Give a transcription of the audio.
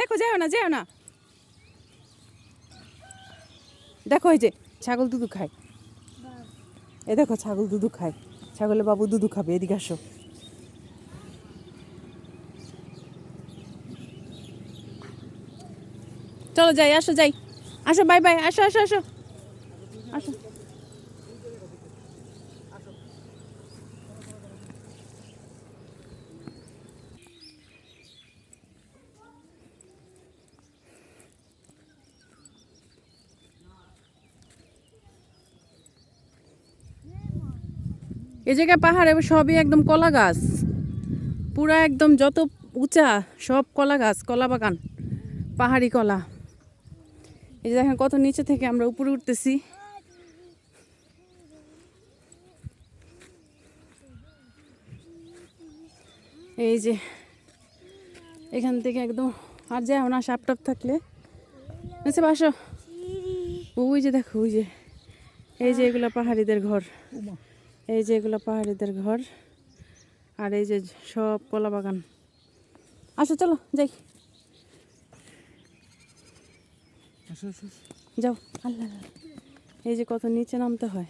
দেখো যাও না যাও না, দেখো এই যে ছাগল দুধু খায়, এ দেখো ছাগল দুধু খায়, ছাগলের বাবু দুধু খাবে, এদিকে আসো। চলো যাই, আসো যাই, আসো বাই বাই, আসো আসো আসো আসো। এই জায়গায় পাহাড়ে সবই একদম কলা গাছ, পুরা একদম যত উঁচা সব কলা গাছ, কলা বাগান, পাহাড়ি কলা। এই যে দেখেন কত নিচে থেকে আমরা উপরে উঠতেছি। এই যে এখান থেকে একদম আর যাও না, সাপ টাপ থাকলে। আচ্ছা বাসো, ওই যে দেখো ওই যে, এই যে এগুলো পাহাড়িদের ঘর, এই যে এগুলো পাহাড়িদের ঘর, আর এই যে সব কলা বাগান। আসো চলো যাই, যাও। আল্লাহ, এই যে কত নিচে নামতে হয়।